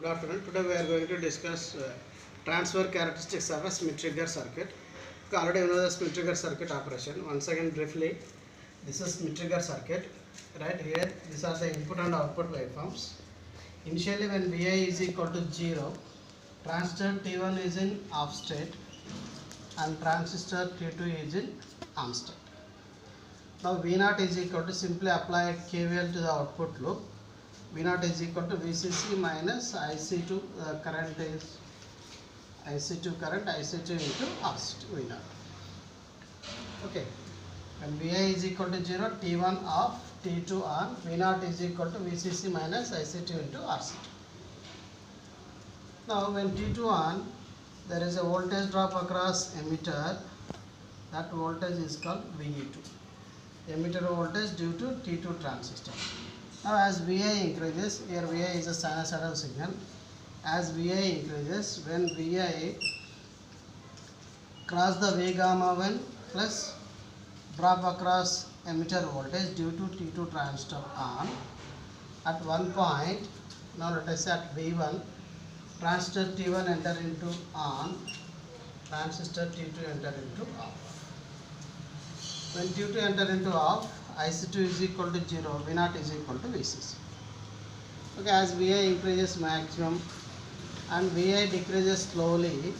afternoon. Today we are going to discuss transfer characteristics of a Smith trigger circuit. You already know the Smith trigger circuit operation. Once again briefly, this is Smith trigger circuit. Right here, these are the input and output waveforms. Initially when Vi is equal to 0, transistor T1 is in off state and transistor T2 is in on state. Now V0 is equal to, simply apply KVL to the output loop. V0 is equal to VCC minus IC2, current is IC2 current, IC2 into V0. Okay, when Vi is equal to 0, T1 off, T2 on, V0 is equal to VCC minus IC2 into RC2. Now when T2 on, there is a voltage drop across emitter, that voltage is called VE2. Emitter voltage due to T2 transistor. Now as Vi increases, here Vi is a sinusoidal signal. As Vi increases, when Vi cross the V gamma 1 plus drop across emitter voltage due to T2 transistor on, at one point, now let us say at V1, transistor T1 enter into on, transistor T2 enter into off. When T2 enter into off, IC2 is equal to 0, V0 is equal to VCC. Okay, as Vi increases maximum and Vi decreases slowly,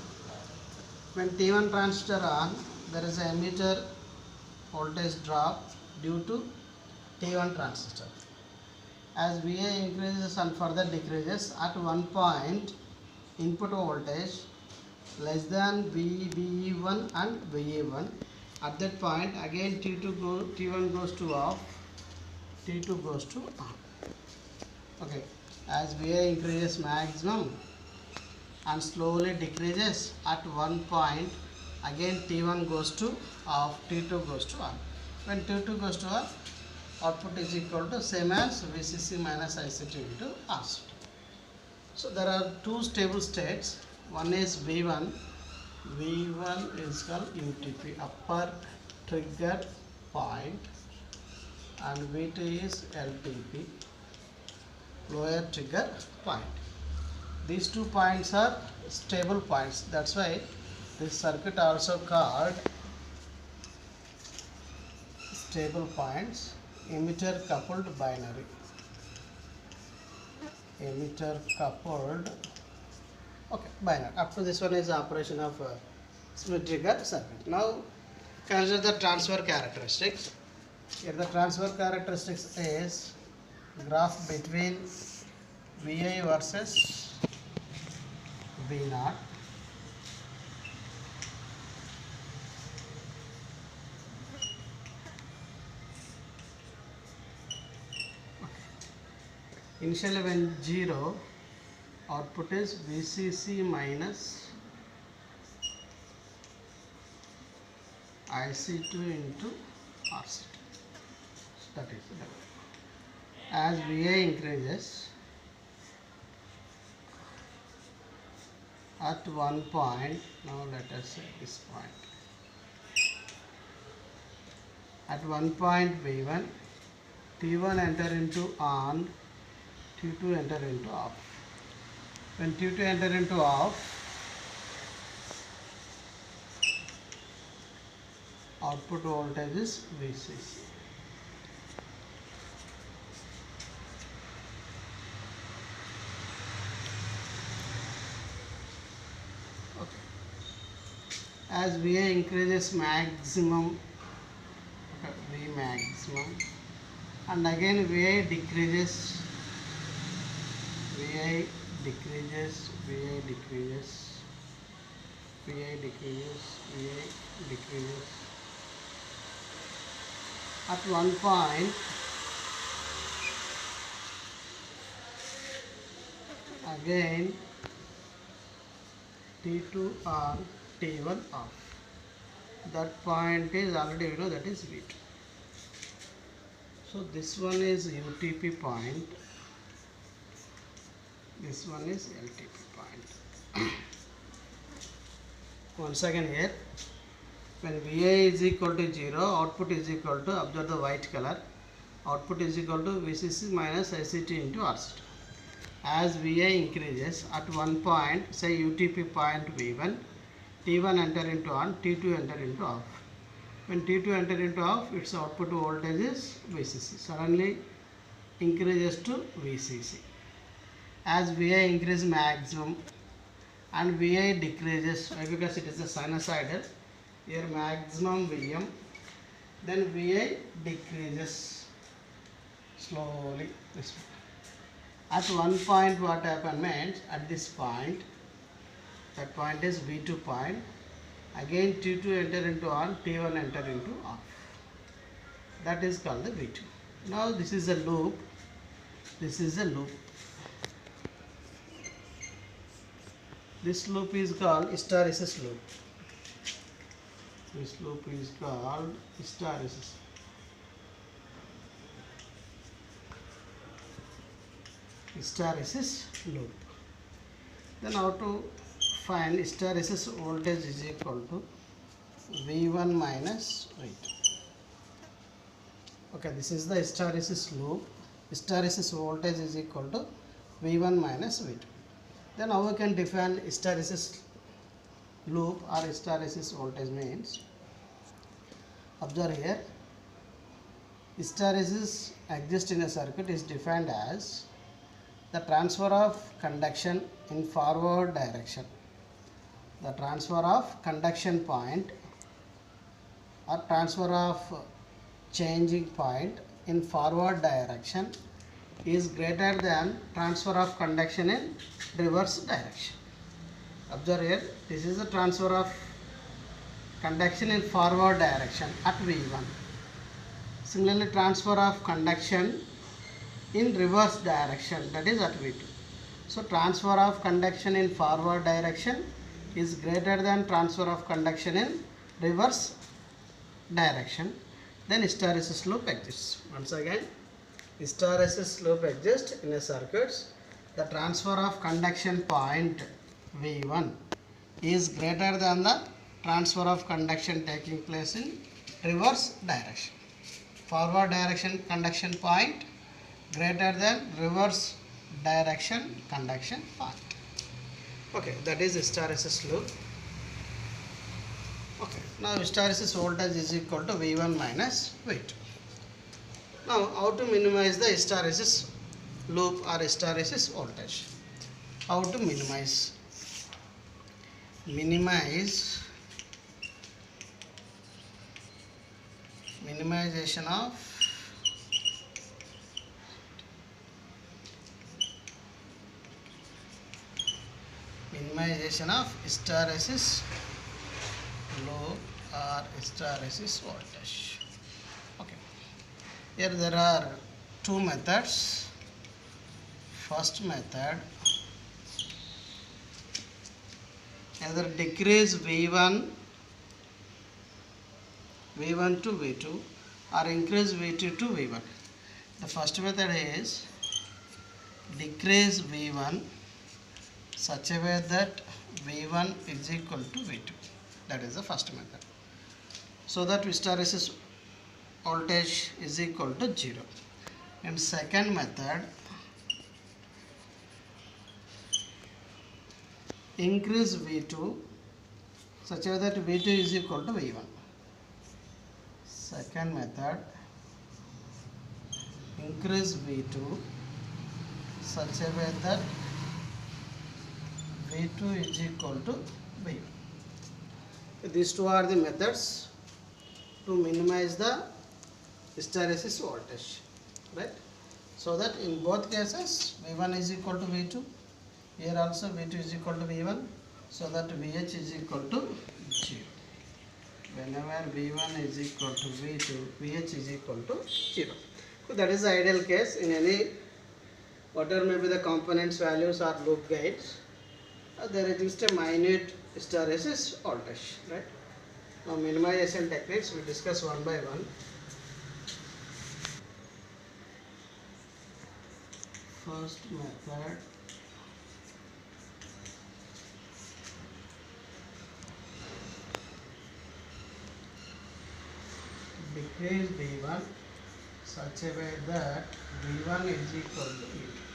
when T1 transistor on, there is an emitter voltage drop due to T1 transistor. As Vi increases and further decreases, at one point input voltage less than VE1 and VE1. At that point again T1 goes to off, T2 goes to on. Okay, as Vi increases maximum and slowly decreases, at one point again T1 goes to off, T2 goes to on. When T2 goes to on, output is equal to same as VCC minus IC2 into RC2. So there are two stable states. One is V1. V1 is called UTP, upper trigger point, and V2 is LTP, lower trigger point. These 2 points are stable points. That's why this circuit also called stable points, emitter coupled binary. Emitter coupled, okay, binary. Up to this one is the operation of Smith trigger circuit. Now consider the transfer characteristics. Here the transfer characteristics is graph between Vi versus V0. Initially when 0, output is VCC minus IC2 into RC2. That is the level. As Vi increases, at one point, now let us say this point. At one point V1, T1 enter into on, T2 enter into off. When T2 enter into off, output voltage is VCC. Okay. As Vi increases maximum, okay, V maximum, and again Vi decreases, Vi decreases, Vi decreases, Vi decreases, Vi decreases. At one point, again T2 on, T1 off. That point is already that is V2. So this one is UTP point. This one is LTP point. Once again here, when Vi is equal to 0, output is equal to, observe the white color, output is equal to VCC minus IC2 into RC2. as VI increases at one point, say UTP point V1, T1 enter into on, T2 enter into off. When T2 enter into off, its output voltage is VCC, suddenly increases to VCC. As VI increase maximum and VI decreases, because it is a sinusoidal, here maximum Vm, then VI decreases slowly this way. At one point what happened means, at this point, that point is V2 point, again T2 enter into on, T1 enter into off. That is called the V2. Now this is a loop, this is a loop. This loop is called hysteresis loop. This loop is called hysteresis. Hysteresis loop. Then how to find hysteresis voltage is equal to V1 minus V2. Okay, this is the hysteresis loop. Hysteresis voltage is equal to V1 minus V2. Then how we can define hysteresis loop or hysteresis voltage means, observe here, hysteresis exists in a circuit is defined as the transfer of conduction in forward direction. The transfer of conduction point or transfer of changing point in forward direction is greater than transfer of conduction in reverse direction. Observe here, this is the transfer of conduction in forward direction at V1. Similarly, transfer of conduction in reverse direction, that is at V2. So transfer of conduction in forward direction is greater than transfer of conduction in reverse direction. Then hysteresis loop exists. Once again, hysteresis loop exists in a circuit. The transfer of conduction point V1 is greater than the transfer of conduction taking place in reverse direction. Forward direction conduction point greater than reverse direction conduction point. Okay, that is hysteresis loop. Okay, now hysteresis voltage is equal to V1 minus V2. Now, how to minimize the hysteresis loop or hysteresis voltage? How to minimize? Minimization of hysteresis loop or hysteresis voltage. Okay. Here there are two methods. First method, either decrease V1 to V2 or increase V2 to V1. The first method is decrease V1 such a way that V1 is equal to V2. That is the first method. So that hysteresis voltage is equal to 0. And second method, increase V2 such a way that V2 is equal to V1. Second method, increase V2 such a way that V2 is equal to V1. These two are the methods to minimize the hysteresis voltage, right? So that in both cases V1 is equal to V2, here also V2 is equal to V1, so that VH is equal to 0. Whenever V1 is equal to V2, VH is equal to 0. So that is the ideal case in any, whatever may be the components values or loop gains, there exists a minute hysteresis voltage, right? Now minimization techniques we discuss one by one. First method, decrease V1 such a way that V1 is equal to V2.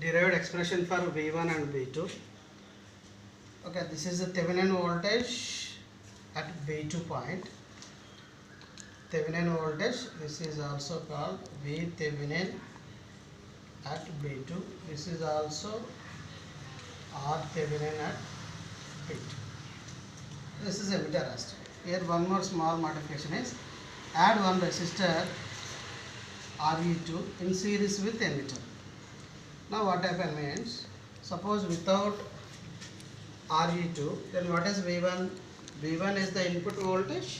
derived expression for V1 and V2. Okay, this is the Thevenin voltage at V2 point. Thevenin voltage, this is also called V Thevenin at V2. This is also R Thevenin at V2. This is emitter resistor. Here one more small modification is add one resistor RE2 in series with emitter. Now what happens means, suppose without RE2, then what is V1? V1 is the input voltage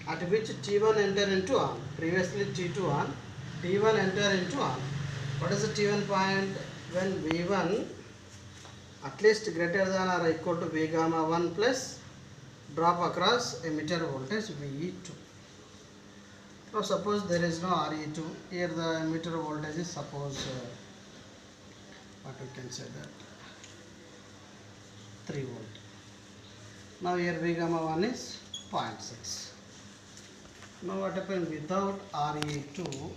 at which T1 enter into on. Previously T2 on, T1 enter into on. What is the T1 point? When V1 at least greater than or equal to V gamma 1 plus drop across emitter voltage VE2. Now suppose there is no RE2, here the emitter voltage is suppose what we can say that 3 volt. Now here V gamma 1 is 0.6. Now what happens without RE2?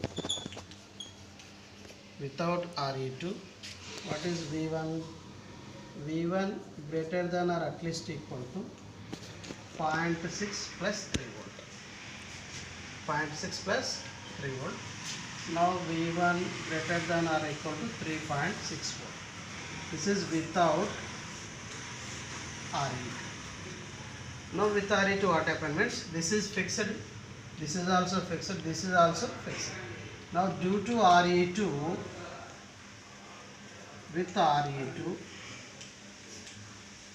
Without RE2, what is V1? V1 greater than or at least equal to 0.6 plus 3 volt. 0.6 plus 3 volt. Now V1 greater than or equal to 3.6 volt. This is without RE2. Now with RE2 what happens means, this is fixed, this is also fixed, this is also fixed. Now due to RE2, with RE2,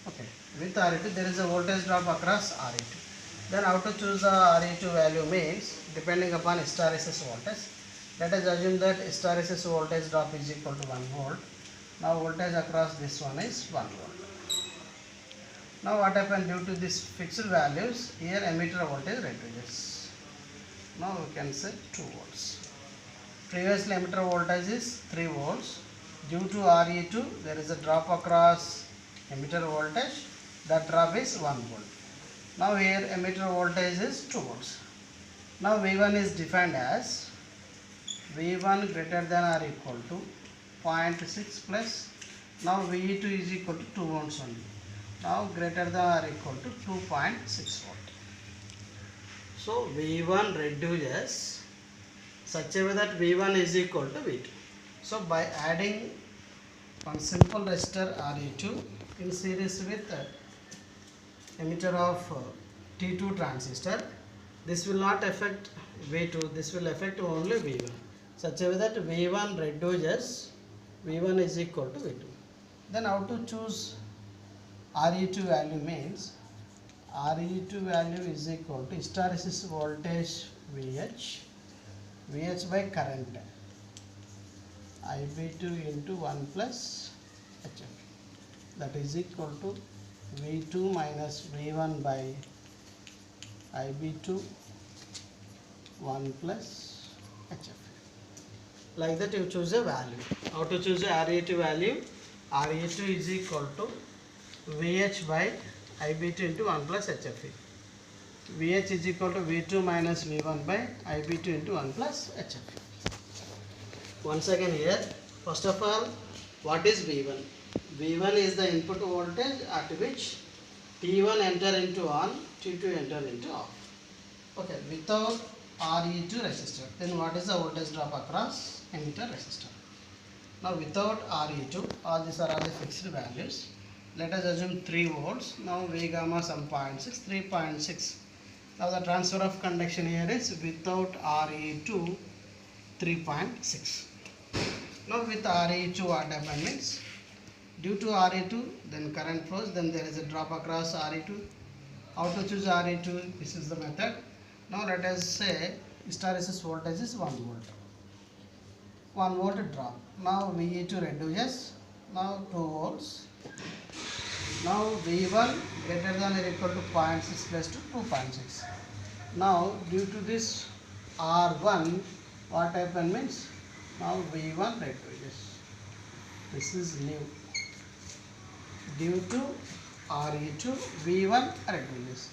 okay, with RE2 there is a voltage drop across RE2. Then how to choose the RE2 value means, depending upon hysteresis voltage. Let us assume that hysteresis voltage drop is equal to 1 volt. Now voltage across this one is 1 volt. Now what happens due to these fixed values, here emitter voltage reduces. Now we can say 2 volts. Previously emitter voltage is 3 volts. Due to RE2 there is a drop across emitter voltage. That drop is 1 volt. Now here emitter voltage is 2 volts. Now V1 is defined as V1 greater than or equal to 0.6 plus, now VE2 is equal to 2 volts only. Now greater than or equal to 2.6 volt. So V1 reduces such a way that V1 is equal to V2. So by adding one simple resistor RE2 in series with emitter of T2 transistor, this will not affect V2, this will affect only V1. Such a way that V1 reduces, V1 is equal to V2. Then how to choose RE2 value means, RE2 value is equal to hysteresis voltage VH by current IB2 into 1 plus HF, that is equal to V2 minus V1 by IB2 1 plus HF. Like that you choose a value. How to choose a RE2 value? RE2 is equal to VH by IB2 into 1 plus HFE. VH is equal to V2 minus V1 by IB2 into 1 plus HFE. Once again here, first of all, what is V1? V1 is the input voltage at which T1 enter into on, T2 enter into off. Okay, without RE2 resistor, then what is the voltage drop across emitter resistor? Now without RE2, all these are all the fixed values. Let us assume 3 volts. Now V gamma some 0.6, 3.6. Now the transfer of conduction here is without RE2 3.6. Now with RE2 what happens means, due to RE2 then current flows, then there is a drop across RE2. How to choose RE2? This is the method. Now let us say hysteresis voltage is 1 volt. 1 volt drop. Now VE2 reduces. Now 2 volts. Now V1 greater than or equal to 0.6 plus to 2.6. Now due to this R1, what happens means, now V1 reduces. This is new. Due to RE2, V1 reduces.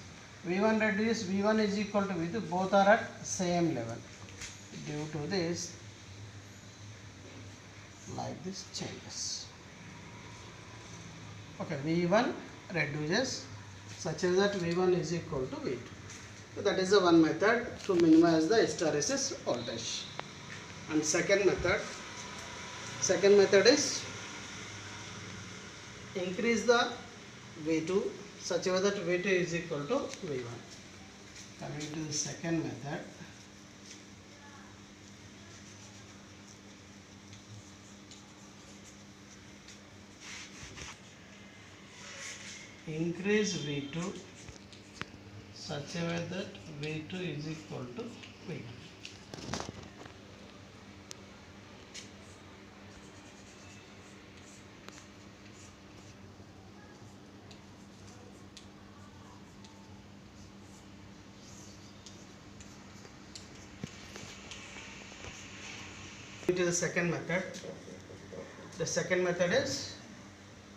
V1 reduces, V1 is equal to V2, both are at same level. Due to this, like this changes. Okay, V1 reduces such as that V1 is equal to V2. So that is the one method to minimize the hysteresis voltage. And second method is increase the V2 such a way that V2 is equal to V1. Coming to the second method, increase V2 such a way that V2 is equal to V1. To the second method. The second method is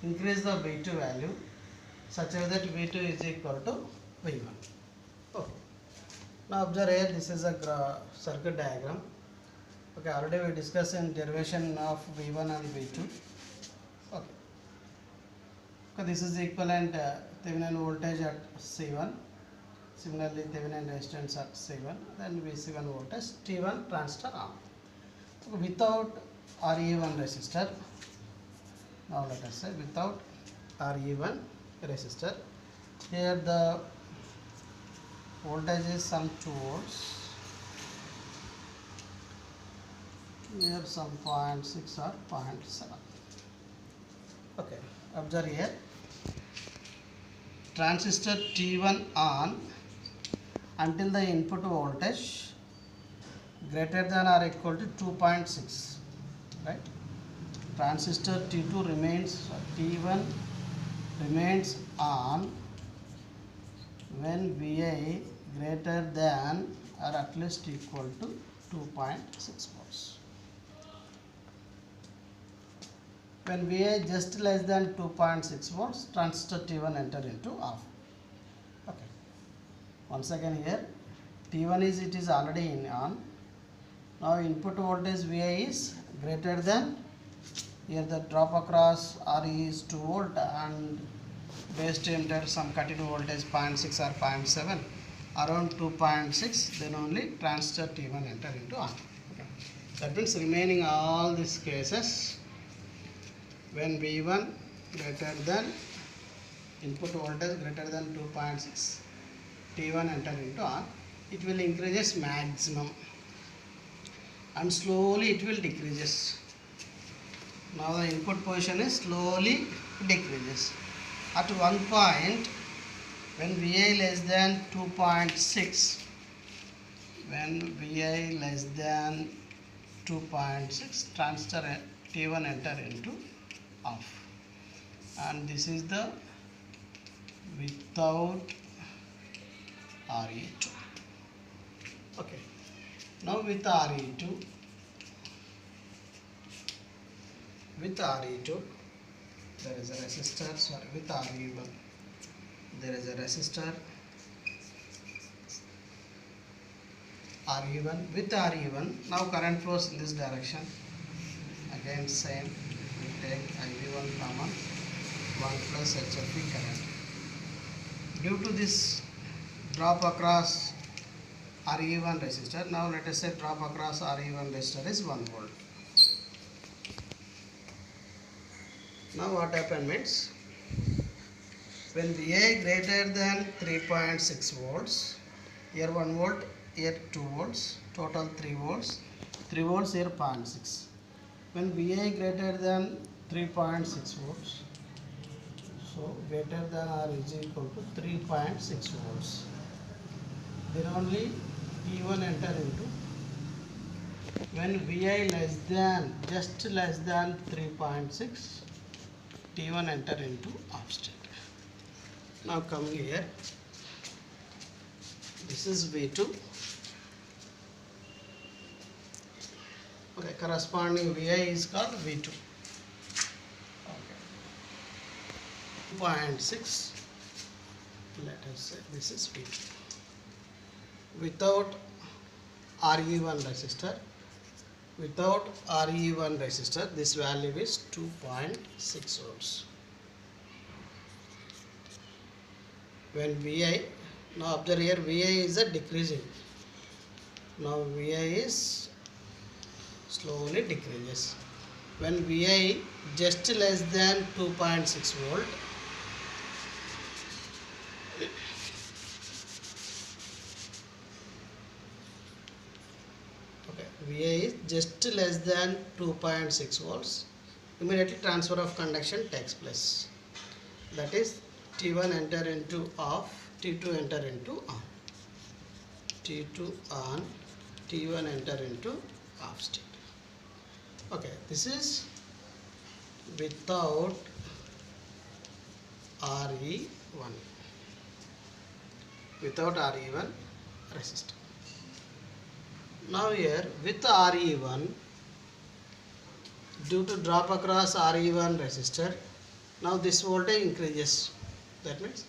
increase the V2 value such as that V2 is equal to V1. Okay. Now observe here, this is a circuit diagram. Okay, already we discussed in derivation of V1 and V2. Okay. Okay, this is the equivalent Thevenin voltage at C1. Similarly, Thevenin resistance at C1. Then VC1 voltage, T1 transistor on. Without RE1 resistor, now let us say without RE1 resistor, here the voltage is some 2 volts, here some 0.6 or 0.7. Okay, observe here, transistor T1 on until the input voltage greater than or equal to 2.6, right? Transistor T1 remains on when Vi greater than or at least equal to 2.6 volts. When Vi just less than 2.6 volts, transistor T1 enter into off. Okay. Once again here, T1 is already in on. Now input voltage Vi is greater than, here the drop across Re is 2 volt and base to emitter some continuous voltage 0.6 or 0.7, around 2.6, then only transistor T1 enter into on. Okay. That means remaining all these cases, when V1 greater than input voltage greater than 2.6, T1 enter into on, it will increases maximum and slowly it will decreases. Now the input position is slowly decreases. At one point, when Vi less than 2.6, transistor T1 enter into off. And this is the without Re2. Okay. Now with Re2, there is a resistor, sorry, with Re1, there is a resistor, Re1, with Re1, now current flows in this direction, again same, we take IV1 common, 1 plus HFE current. Due to this drop across Re1 resistor, now let us say drop across Re1 resistor is 1 volt. Now what happened means, when Vi greater than 3.6 volts, here 1 volt, here 2 volts, total 3 volts, 3 volts here 0.6. When Vi greater than 3.6 volts, so greater than or is equal to 3.6 volts, then only T1 enter into. When Vi less than, just less than 3.6, T1 enter into off state. Now come here, this is V2. Okay, corresponding Vi is called V2. Okay. 2.6, let us say this is V2. Without Re1 resistor, without RE1 resistor, this value is 2.6 volts. When Vi, now observe here, Vi is a decreasing. Now Vi is slowly decreases. When Vi just less than 2.6 volt, okay, Vi is just less than 2.6 volts, immediately transfer of conduction takes place. That is T1 enter into off, T2 enter into on. T2 on, T1 enter into off state. Okay, this is without RE1, without RE1 resistor. Now here with RE1, due to drop across RE1 resistor, now this voltage increases. That means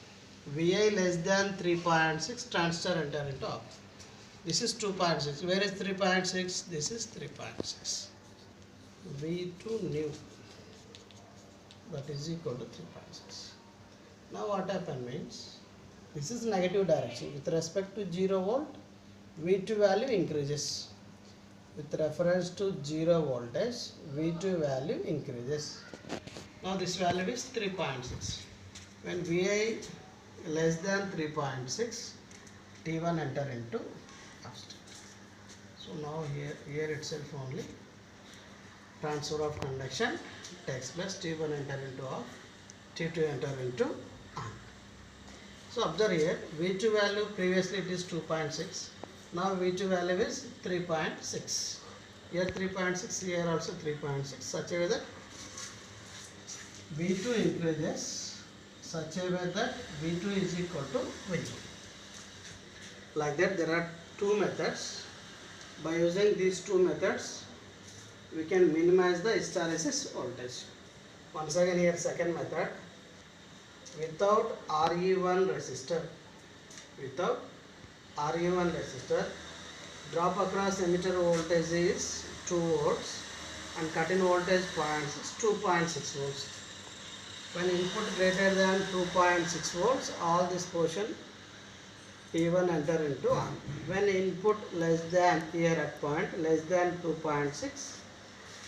Vi less than 3.6, transistor enter into off. This is 2.6. Where is 3.6? This is 3.6. V2 new, that is equal to 3.6. Now what happened means, this is negative direction. With respect to 0 volt, V2 value increases. With reference to 0 voltage, V2 value increases. Now this value is 3.6. When Vi less than 3.6, T1 enter into off state. So now here itself only transfer of conduction takes place. T1 enter into off, T2 enter into on. So observe here, V2 value previously it is 2.6. Now V2 value is 3.6. Here 3.6, here also 3.6. Such a way that V2 increases, such a way that V2 is equal to V2. Like that, there are two methods. By using these two methods, we can minimize the hysteresis voltage. Once again here second method, without RE1 resistor, without RE1 resistor, drop across emitter voltage is 2 volts and cut-in voltage 2.6 volts. When input greater than 2.6 volts, all this portion T1 enter into on. When input less than, here at point less than 2.6,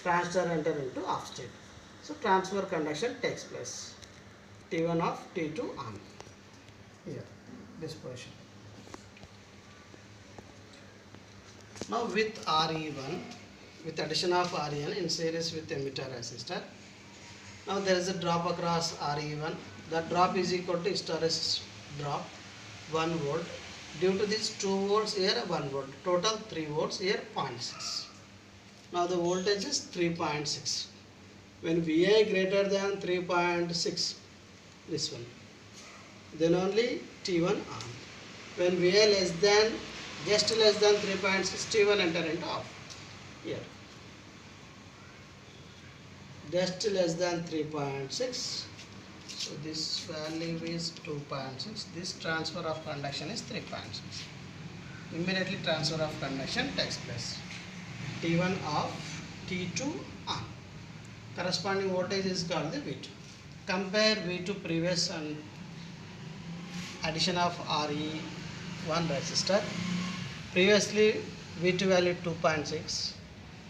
transistor enter into off state. So transfer conduction takes place. T1 off, T2 on. Here, this position. Now with RE1, with addition of RE1 in series with emitter resistor, now there is a drop across RE1. The drop is equal to hysteresis drop 1 volt. Due to this 2 volts, here 1 volt. Total 3 volts, here 0.6. Now the voltage is 3.6. When Vi greater than 3.6, this one, then only T1 on. When Vi less than, just less than 3.6, T1 enter into off. Here, just less than 3.6. So this value is 2.6. This transfer of conduction is 3.6. Immediately transfer of conduction takes place. T1 off, T2 on. Corresponding voltage is called the V2. Compare V2 previous and addition of RE1 resistor. Previously V2 value 2.6.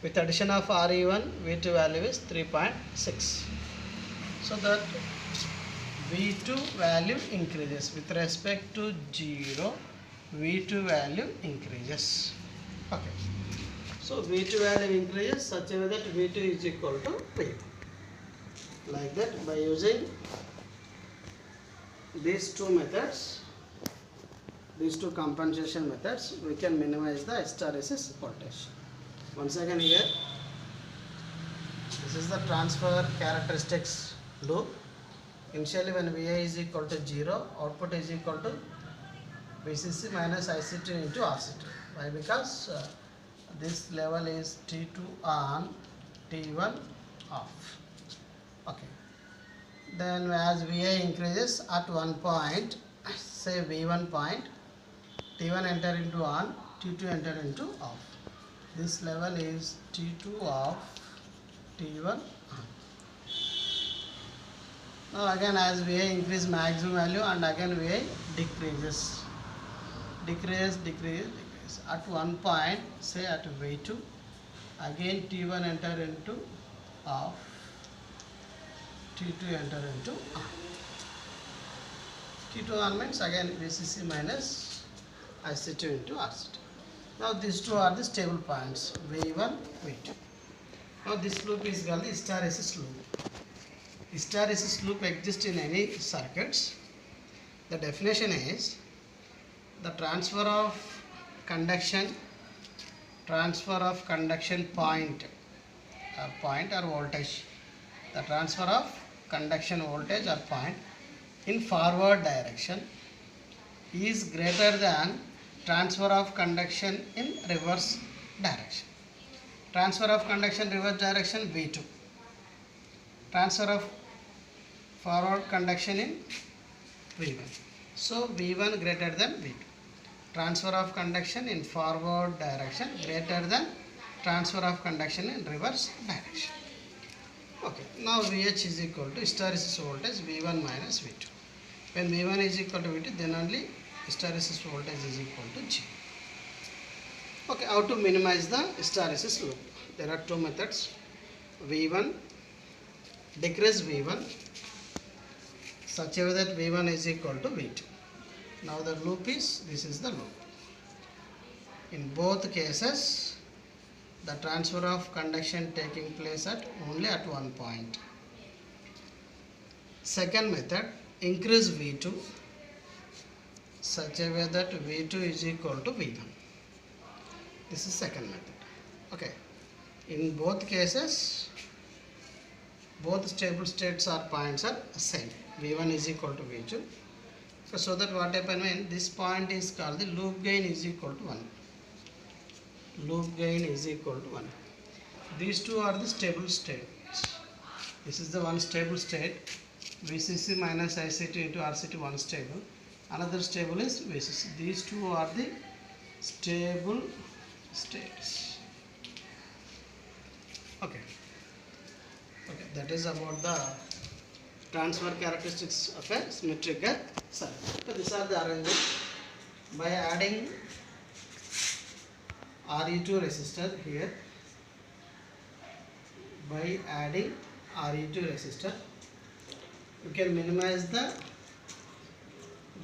With addition of RE1, V2 value is 3.6. So that V2 value increases. With respect to 0, V2 value increases. Okay. So V2 value increases such a way that V2 is equal to V1. Like that, by using these two methods, these two compensation methods, we can minimize the hysteresis voltage. Once again here, this is the transfer characteristics loop. Initially when Vi is equal to 0, output is equal to VCC minus IC2 into RC2. Why? Because this level is T2 on, T1 off. Okay. Then as Vi increases at one point, say V1 point, T1 enter into on, T2 enter into off. This level is T2 of T1. Now again, as Vi increase maximum value, and again Vi decreases. At one point, say at V2, again T1 enter into off, T2 enter into on. T2 on means again VCC minus IC2 into RC2. Now these two are the stable points, V1, V2. Now this loop is called the hysteresis loop. Hysteresis loop exists in any circuits. The definition is the transfer of conduction point or voltage. The transfer of conduction voltage or point in forward direction is greater than transfer of conduction in reverse direction. Transfer of conduction reverse direction V2. Transfer of forward conduction in V1. So V1 greater than V2. Transfer of conduction in forward direction greater than transfer of conduction in reverse direction. Okay, now VH is equal to hysteresis voltage V1 minus V2. When V1 is equal to V2, then only hysteresis voltage is equal to G. Okay, how to minimize the hysteresis loop? There are two methods. V1, decrease V1 such a way that V1 is equal to V2. Now the loop is, this is the loop. In both cases, the transfer of conduction taking place only at one point. Second method, increase V2 such a way that V2 is equal to V1. This is second method. Okay. In both cases, both stable states or points are same. V1 is equal to V2. So that what happens when this point is called the loop gain is equal to 1. Loop gain is equal to 1. These two are the stable states. This is the one stable state. VCC minus IC2 into RC2 one stable. Another stable is VCC. These two are the stable states. Okay. Okay, that is about the transfer characteristics of a symmetrical circuit. So these are the arrangement. By adding RE2 resistor here, by adding RE2 resistor, you can minimize the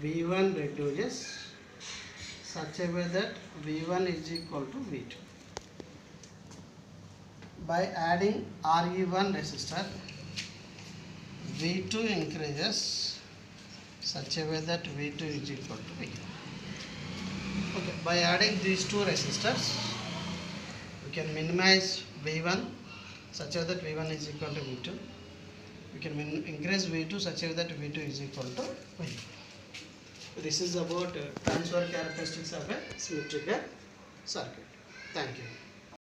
V1 reduces such a way that V1 is equal to V2. By adding RE1 resistor, V2 increases such a way that V2 is equal to V1. Okay, by adding these two resistors, we can minimize V1 such a way that V1 is equal to V2. We can increase V2 such a way that V2 is equal to V1. This is about transfer characteristics of a symmetrical circuit. Thank you.